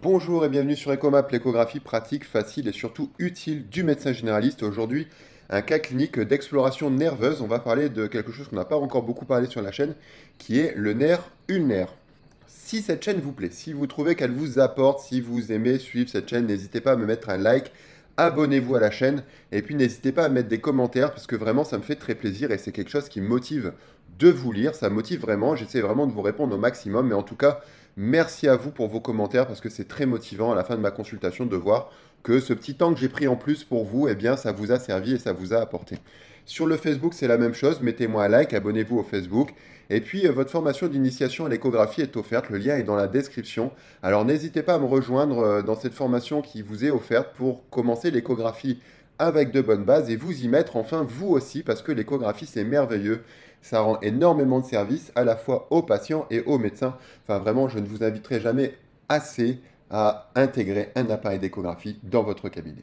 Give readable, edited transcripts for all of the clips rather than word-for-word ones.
Bonjour et bienvenue sur Ecomap, l'échographie pratique, facile et surtout utile du médecin généraliste. Aujourd'hui, un cas clinique d'exploration nerveuse. On va parler de quelque chose qu'on n'a pas encore beaucoup parlé sur la chaîne, qui est le nerf ulnaire. Si cette chaîne vous plaît, si vous trouvez qu'elle vous apporte, si vous aimez suivre cette chaîne, n'hésitez pas à me mettre un like, abonnez-vous à la chaîne et puis n'hésitez pas à mettre des commentaires parce que vraiment ça me fait très plaisir et c'est quelque chose qui me motive de vous lire, ça me motive vraiment, j'essaie vraiment de vous répondre au maximum, mais en tout cas, merci à vous pour vos commentaires parce que c'est très motivant à la fin de ma consultation de voir que ce petit temps que j'ai pris en plus pour vous, eh bien ça vous a servi et ça vous a apporté. Sur le Facebook, c'est la même chose, mettez-moi un like, abonnez-vous au Facebook. Et puis, votre formation d'initiation à l'échographie est offerte, le lien est dans la description. Alors, n'hésitez pas à me rejoindre dans cette formation qui vous est offerte pour commencer l'échographie avec de bonnes bases et vous y mettre enfin vous aussi, parce que l'échographie, c'est merveilleux. Ça rend énormément de services à la fois aux patients et aux médecins. Enfin, vraiment, je ne vous inviterai jamais assez à intégrer un appareil d'échographie dans votre cabinet.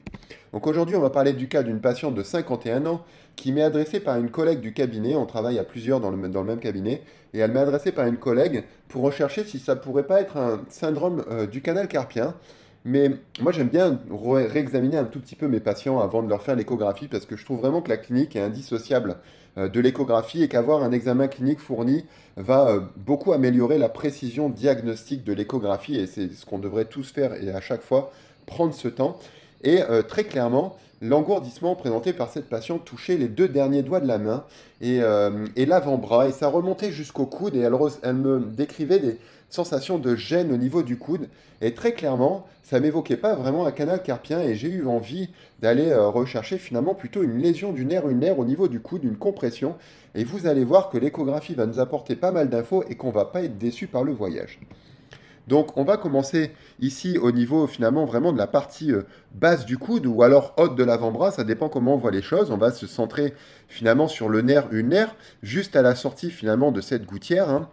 Donc aujourd'hui, on va parler du cas d'une patiente de 51 ans qui m'est adressée par une collègue du cabinet. On travaille à plusieurs dans le même cabinet. Et elle m'est adressée par une collègue pour rechercher si ça pourrait pas être un syndrome du canal carpien. Mais moi, j'aime bien réexaminer un tout petit peu mes patients avant de leur faire l'échographie parce que je trouve vraiment que la clinique est indissociable de l'échographie et qu'avoir un examen clinique fourni va beaucoup améliorer la précision diagnostique de l'échographie et c'est ce qu'on devrait tous faire et à chaque fois prendre ce temps. Et très clairement, l'engourdissement présenté par cette patiente touchait les deux derniers doigts de la main et l'avant-bras et ça remontait jusqu'au coude et elle me décrivait des sensations de gêne au niveau du coude et très clairement, ça m'évoquait pas vraiment un canal carpien et j'ai eu envie d'aller rechercher finalement plutôt une lésion du nerf ulnaire au niveau du coude, une compression. Et vous allez voir que l'échographie va nous apporter pas mal d'infos et qu'on va pas être déçu par le voyage. Donc on va commencer ici au niveau finalement vraiment de la partie basse du coude ou alors haute de l'avant-bras, ça dépend comment on voit les choses. On va se centrer finalement sur le nerf ulnaire, juste à la sortie finalement de cette gouttière, hein.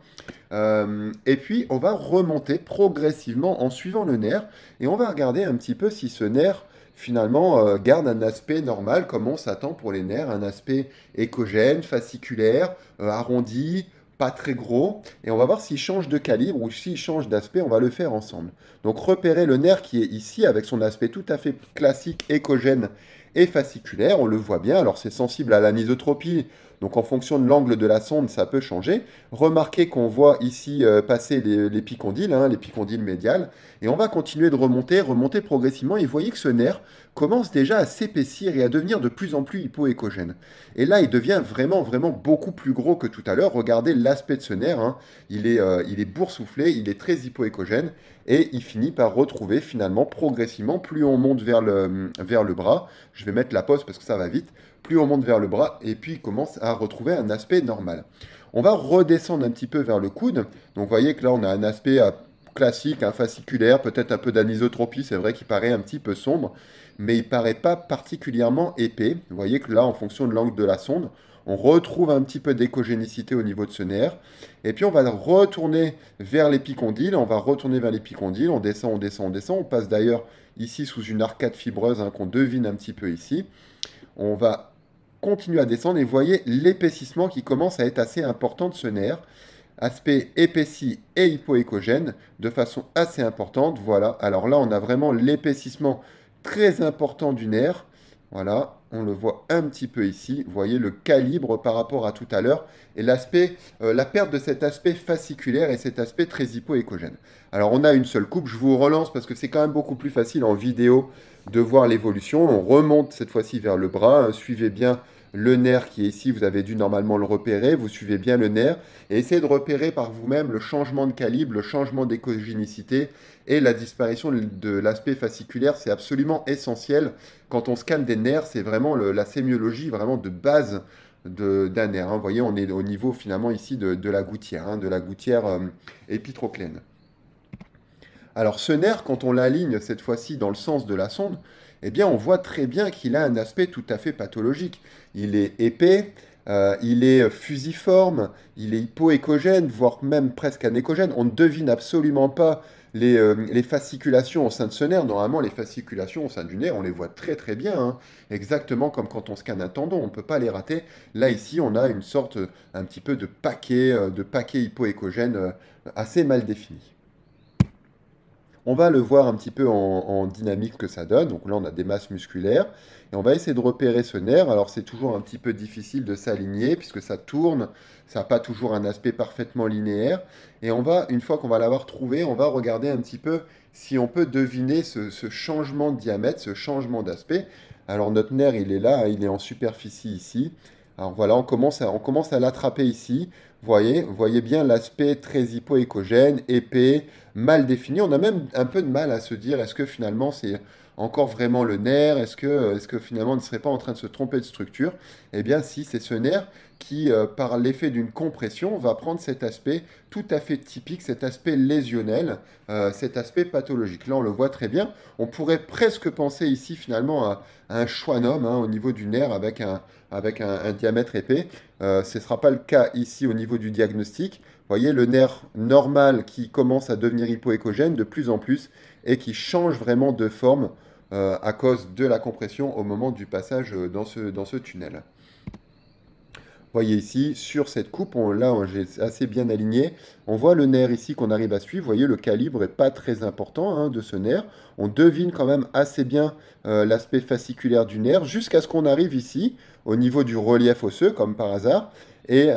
Et puis on va remonter progressivement en suivant le nerf et on va regarder un petit peu si ce nerf finalement garde un aspect normal comme on s'attend pour les nerfs, un aspect échogène, fasciculaire, arrondi, pas très gros, et on va voir s'il change de calibre ou s'il change d'aspect, on va le faire ensemble. Donc repérer le nerf qui est ici avec son aspect tout à fait classique, échogène et fasciculaire, on le voit bien, alors c'est sensible à l'anisotropie, donc en fonction de l'angle de la sonde, ça peut changer. Remarquez qu'on voit ici passer l'épicondyles, hein, l'épicondyles médial, et on va continuer de remonter, remonter progressivement, et vous voyez que ce nerf commence déjà à s'épaissir et à devenir de plus en plus hypoéchogène. Et là, il devient vraiment, vraiment beaucoup plus gros que tout à l'heure. Regardez l'aspect de ce nerf, hein. Il est boursouflé, il est très hypoéchogène, et il finit par retrouver finalement progressivement, plus on monte vers le bras, je vais mettre la pause parce que ça va vite, plus on monte vers le bras, et puis il commence à retrouver un aspect normal. On va redescendre un petit peu vers le coude. Donc vous voyez que là, on a un aspect classique, un fasciculaire, peut-être un peu d'anisotropie, c'est vrai qu'il paraît un petit peu sombre, mais il paraît pas particulièrement épais. Vous voyez que là, en fonction de l'angle de la sonde, on retrouve un petit peu d'échogénicité au niveau de ce nerf. Et puis on va retourner vers l'épicondyle, on va retourner vers l'épicondyle, on descend, on descend, on descend. On passe d'ailleurs ici sous une arcade fibreuse hein, qu'on devine un petit peu ici. On va continuer à descendre et vous voyez l'épaississement qui commence à être assez important de ce nerf. Aspect épaissi et hypoéchogène de façon assez importante. Voilà, alors là on a vraiment l'épaississement très important du nerf. Voilà, on le voit un petit peu ici. Vous voyez le calibre par rapport à tout à l'heure et l'aspect, la perte de cet aspect fasciculaire et cet aspect très hypoéchogène. Alors on a une seule coupe, je vous relance parce que c'est quand même beaucoup plus facile en vidéo de voir l'évolution. On remonte cette fois-ci vers le bras, hein. Suivez bien le nerf qui est ici, vous avez dû normalement le repérer, vous suivez bien le nerf et essayez de repérer par vous-même le changement de calibre, le changement d'échogénicité et la disparition de l'aspect fasciculaire. C'est absolument essentiel. Quand on scanne des nerfs, c'est vraiment la sémiologie vraiment de base d'un nerf, hein. Vous voyez, on est au niveau finalement ici de la gouttière, hein, de la gouttière épitrocléenne. Alors ce nerf, quand on l'aligne cette fois-ci dans le sens de la sonde, eh bien on voit très bien qu'il a un aspect tout à fait pathologique. Il est épais, il est fusiforme, il est hypoéchogène, voire même presque anéchogène. On ne devine absolument pas les fasciculations au sein de ce nerf. Normalement, les fasciculations au sein du nerf, on les voit très très bien, hein. Exactement comme quand on scanne un tendon, on ne peut pas les rater. Là, ici, on a une sorte, un petit peu de paquet hypoéchogène assez mal défini. On va le voir un petit peu en dynamique que ça donne. Donc là, on a des masses musculaires. Et on va essayer de repérer ce nerf. Alors c'est toujours un petit peu difficile de s'aligner puisque ça tourne. Ça n'a pas toujours un aspect parfaitement linéaire. Et on va, une fois qu'on va l'avoir trouvé, on va regarder un petit peu si on peut deviner ce changement de diamètre, ce changement d'aspect. Alors notre nerf, il est là, il est en superficie ici. Alors voilà, on commence à l'attraper ici. Vous voyez bien l'aspect très hypoécogène, épais, mal défini. On a même un peu de mal à se dire, est-ce que finalement c'est encore vraiment le nerf? Est-ce que finalement on ne serait pas en train de se tromper de structure? Eh bien si, c'est ce nerf qui, par l'effet d'une compression, va prendre cet aspect tout à fait typique, cet aspect lésionnel, cet aspect pathologique. Là, on le voit très bien. On pourrait presque penser ici finalement à un schwannome hein, au niveau du nerf avec un diamètre épais. Ce ne sera pas le cas ici au niveau du diagnostic. Vous voyez le nerf normal qui commence à devenir hypoécogène de plus en plus et qui change vraiment de forme à cause de la compression au moment du passage dans ce tunnel. Voyez ici, sur cette coupe, là j'ai assez bien aligné. On voit le nerf ici qu'on arrive à suivre. Vous voyez, le calibre n'est pas très important hein, de ce nerf. On devine quand même assez bien l'aspect fasciculaire du nerf jusqu'à ce qu'on arrive ici, au niveau du relief osseux, comme par hasard, et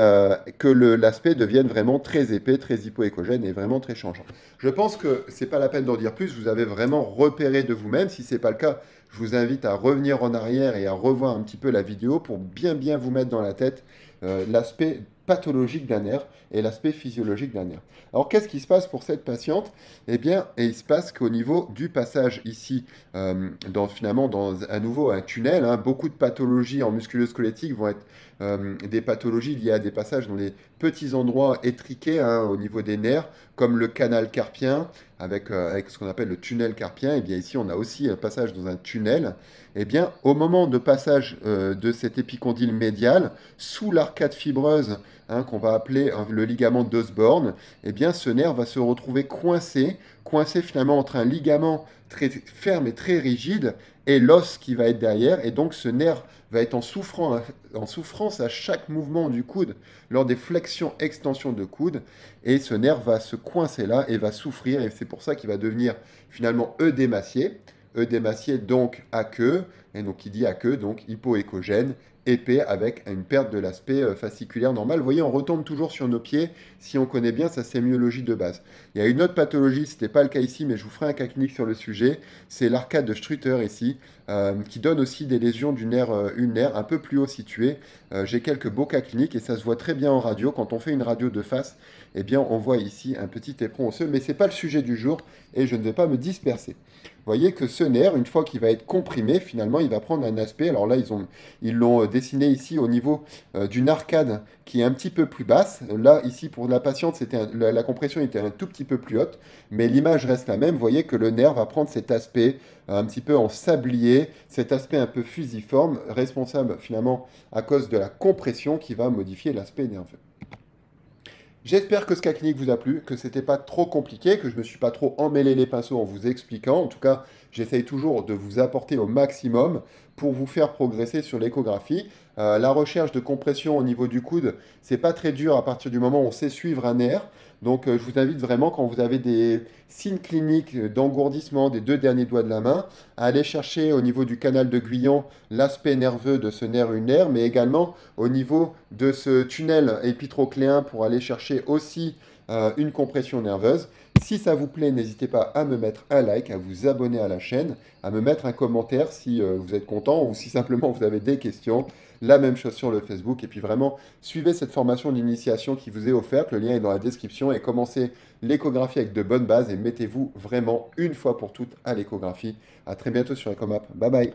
que l'aspect devienne vraiment très épais, très hypoécogène et vraiment très changeant. Je pense que ce n'est pas la peine d'en dire plus. Vous avez vraiment repéré de vous-même. Si ce n'est pas le cas, je vous invite à revenir en arrière et à revoir un petit peu la vidéo pour bien vous mettre dans la tête l'aspect pathologique d'un nerf et l'aspect physiologique d'un nerf. Alors qu'est-ce qui se passe pour cette patiente? Eh bien, il se passe qu'au niveau du passage ici, finalement dans à nouveau un tunnel, hein, beaucoup de pathologies en musculo-squelettique vont être des pathologies liées à des passages dans des petits endroits étriqués hein, au niveau des nerfs, comme le canal carpien, avec ce qu'on appelle le tunnel carpien. Et bien ici, on a aussi un passage dans un tunnel. Et bien, au moment de passage de cet épicondyle médial, sous l'arcade fibreuse, hein, qu'on va appeler le ligament d'Osborne, eh bien, ce nerf va se retrouver coincé finalement entre un ligament très ferme et très rigide et l'os qui va être derrière. Et donc, ce nerf va être en souffrance à chaque mouvement du coude, lors des flexions-extensions de coude. Et ce nerf va se coincer là et va souffrir. Et c'est pour ça qu'il va devenir finalement œdémacié. Œdémacié donc aqueux. Et donc, qui dit aqueux, donc hypoécogène, épais avec une perte de l'aspect fasciculaire normal. Vous voyez, on retombe toujours sur nos pieds si on connaît bien sa sémiologie de base. Il y a une autre pathologie, ce n'était pas le cas ici, mais je vous ferai un cas clinique sur le sujet. C'est l'arcade de Strutter ici, qui donne aussi des lésions du nerf ulnaire un peu plus haut situé. J'ai quelques beaux cas cliniques et ça se voit très bien en radio. Quand on fait une radio de face, eh bien, on voit ici un petit éperon osseux, mais ce n'est pas le sujet du jour et je ne vais pas me disperser. Vous voyez que ce nerf, une fois qu'il va être comprimé, finalement, il va prendre un aspect. Alors là, ils l'ont dessiné ici au niveau d'une arcade qui est un petit peu plus basse. Là, ici, pour la patiente, la compression était un tout petit peu plus haute, mais l'image reste la même. Vous voyez que le nerf va prendre cet aspect un petit peu en sablier, cet aspect un peu fusiforme, responsable finalement à cause de la compression qui va modifier l'aspect nerveux. J'espère que ce cas clinique vous a plu, que c'était pas trop compliqué, que je ne me suis pas trop emmêlé les pinceaux en vous expliquant. En tout cas, j'essaye toujours de vous apporter au maximum pour vous faire progresser sur l'échographie. La recherche de compression au niveau du coude, c'est pas très dur à partir du moment où on sait suivre un nerf. Donc, je vous invite vraiment, quand vous avez des signes cliniques d'engourdissement des deux derniers doigts de la main, à aller chercher au niveau du canal de Guyon l'aspect nerveux de ce nerf ulnaire, mais également au niveau de ce tunnel épitrocléen pour aller chercher aussi une compression nerveuse. Si ça vous plaît, n'hésitez pas à me mettre un like, à vous abonner à la chaîne, à me mettre un commentaire si vous êtes content ou si simplement vous avez des questions. La même chose sur le Facebook. Et puis vraiment, suivez cette formation d'initiation qui vous est offerte. Le lien est dans la description. Et commencez l'échographie avec de bonnes bases et mettez-vous vraiment une fois pour toutes à l'échographie. À très bientôt sur EchoMap. Bye bye.